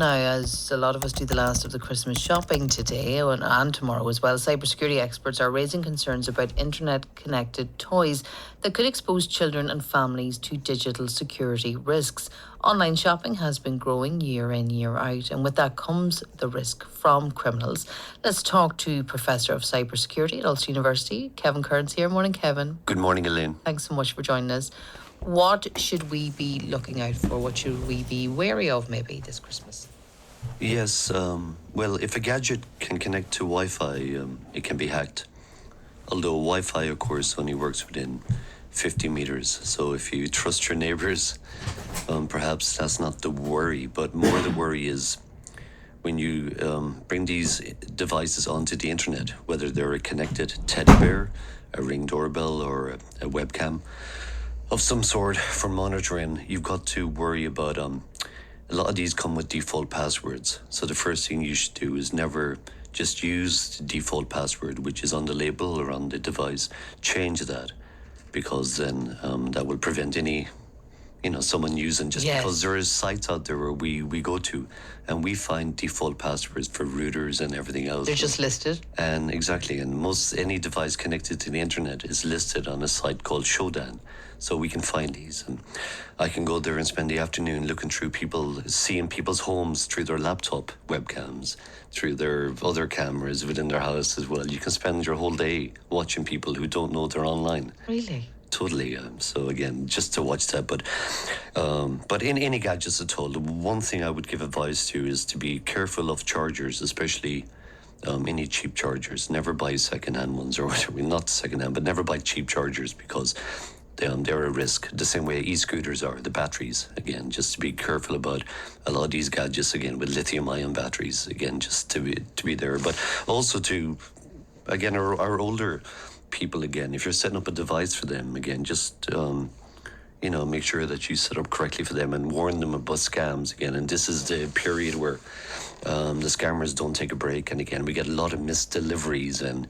Now, as a lot of us do the last of the Christmas shopping today and tomorrow as well, cybersecurity experts are raising concerns about internet-connected toys that could expose children and families to digital security risks. Online shopping has been growing year in, year out, and with that comes the risk from criminals. Let's talk to Professor of Cybersecurity at Ulster University, Kevin Curran's here. Morning, Kevin. Good morning, Elaine. Thanks so much for joining us. What should we be looking out for? What should we be wary of maybe this Christmas? Yes, well, if a gadget can connect to Wi-Fi, it can be hacked. Although Wi-Fi, of course, only works within 50 meters. So if you trust your neighbors, perhaps that's not the worry. But more the worry is when you bring these devices onto the internet, whether they're a connected teddy bear, a Ring doorbell, or a webcam of some sort for monitoring, you've got to worry about a lot of these come with default passwords. So the first thing you should do is never just use the default password, which is on the label or on the device. Change that, because then that will prevent any, someone using just because there is sites out there where we go to and we find default passwords for routers and everything else. They're just listed. And exactly. And any device connected to the internet is listed on a site called Shodan. So we can find these, and I can go there and spend the afternoon looking through seeing people's homes through their laptop webcams, through their other cameras within their house as well. You can spend your whole day watching people who don't know they're online. Really? Totally. So again, just to watch that. But in any gadgets at all, the one thing I would give advice to is to be careful of chargers, especially any cheap chargers. Never buy secondhand ones, or not secondhand, but never buy cheap chargers, because they're a risk. The same way e-scooters are, the batteries. Again, just to be careful about a lot of these gadgets, again, with lithium-ion batteries, again, just to be there. But also to, again, our older people, again, if you're setting up a device for them, again, just, make sure that you set up correctly for them and warn them about scams, again. And this is the period where the scammers don't take a break, and again we get a lot of missed deliveries and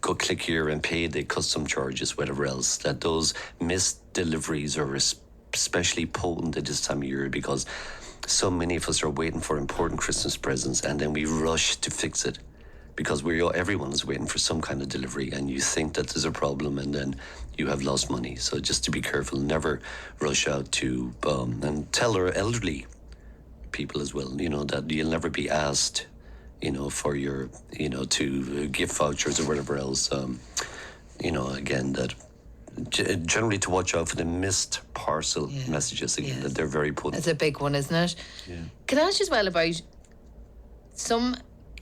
go click here and pay the custom charges, whatever else. That those missed deliveries are especially potent at this time of year, because so many of us are waiting for important Christmas presents and then we rush to fix it because everyone is waiting for some kind of delivery, and you think that there's a problem and then you have lost money. So just to be careful, never rush out to and tell our elderly people as well, that you'll never be asked, for your, to gift vouchers or whatever else. Again, that generally to watch out for the missed parcel messages, again, that they're very potent. It's a big one, isn't it? Yeah. Can I ask you as well about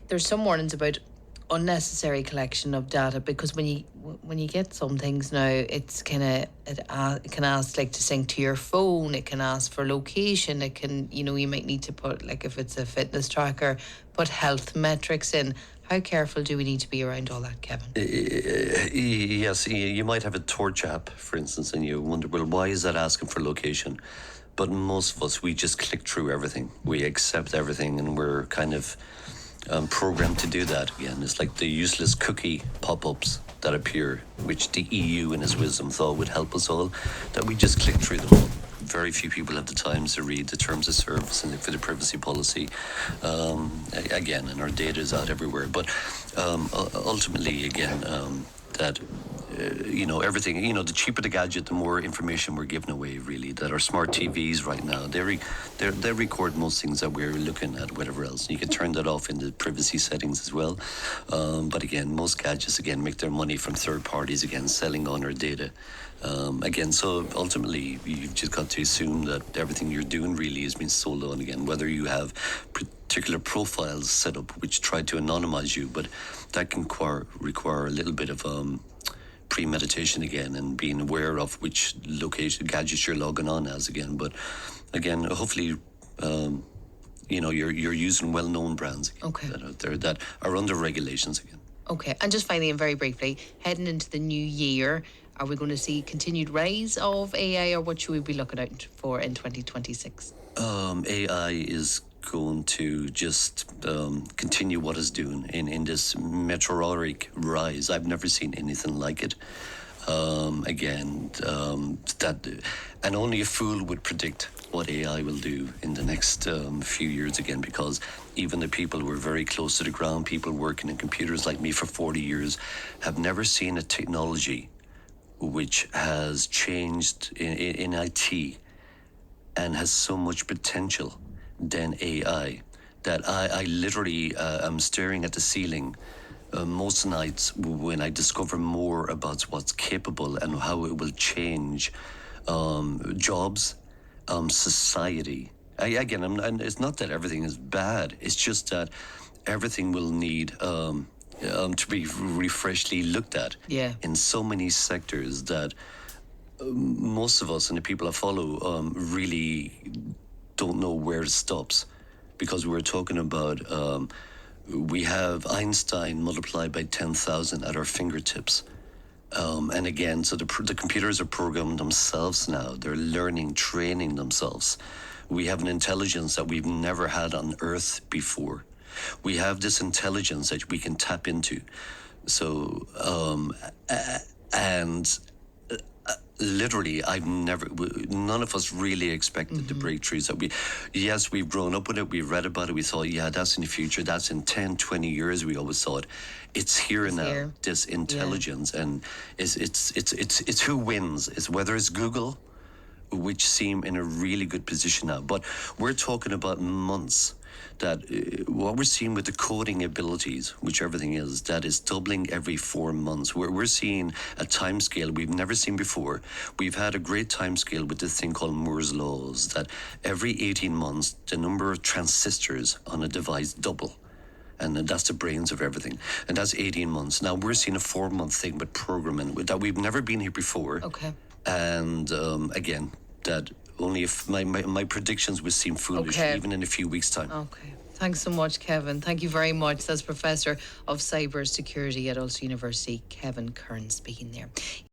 there's some warnings about unnecessary collection of data, because when you get some things now, it's it can ask like to sync to your phone, it can ask for location, it can, you might need to put, like if it's a fitness tracker, put health metrics in. How careful do we need to be around all that, Kevin? Yes, you might have a Torch app, for instance, and you wonder, well, why is that asking for location? But most of us, we just click through everything. We accept everything, and we're kind of programmed to do that. Again, it's like the useless cookie pop-ups that appear, which the EU in its wisdom thought would help us all, that we just click through them all. Very few people have the time to read the terms of service and look for the privacy policy. Again, and our data is out everywhere. But ultimately, again, that everything, the cheaper the gadget, the more information we're giving away, really. That our smart TVs right now, they record most things that we're looking at, whatever else. You can turn that off in the privacy settings as well. But again, most gadgets, again, make their money from third parties, again, selling on our data. Again, so ultimately, you've just got to assume that everything you're doing really is being sold on, again, whether you have particular profiles set up which try to anonymize you, but that can require a little bit of premeditation, again, and being aware of which location gadgets you're logging on as, again. But again, hopefully, you're using well-known brands that are out there that are under regulations, again. Okay, and just finally and very briefly, heading into the new year, are we going to see continued rise of AI, or what should we be looking out for in 2026? AI is going to just continue what it's doing in this meteoric rise. I've never seen anything like it. That and only a fool would predict what AI will do in the next few years again, because even the people who are very close to the ground, people working in computers like me for 40 years, have never seen a technology which has changed in IT and has so much potential than AI, that I literally am staring at the ceiling most nights when I discover more about what's capable and how it will change jobs, society. And it's not that everything is bad. It's just that everything will need to be freshly looked at. Yeah. In so many sectors that most of us and the people I follow really don't know where it stops, because we're talking about we have Einstein multiplied by 10,000 at our fingertips. And again, so the computers are programming themselves now. They're learning, training themselves. We have an intelligence that we've never had on Earth before. We have this intelligence that we can tap into. So, and literally, none of us really expected the breakthroughs that we've grown up with it, we've read about it, we thought, yeah, that's in the future, that's in 10, 20 years, we always thought. It's here now, here. this intelligence, and it's who wins. It's whether it's Google, which seem in a really good position now, but we're talking about months. That what we're seeing with the coding abilities, which everything is, that is doubling every 4 months. We're seeing a time scale we've never seen before. We've had a great time scale with this thing called Moore's laws, that every 18 months the number of transistors on a device double. And that's the brains of everything. And that's 18 months. Now we're seeing a 4-month thing with programming that we've never been here before. Okay. And again, that only if my predictions would seem foolish, even in a few weeks' time. Okay. Thanks so much, Kevin. Thank you very much. That's Professor of Cybersecurity at Ulster University, Kevin Curran, speaking there.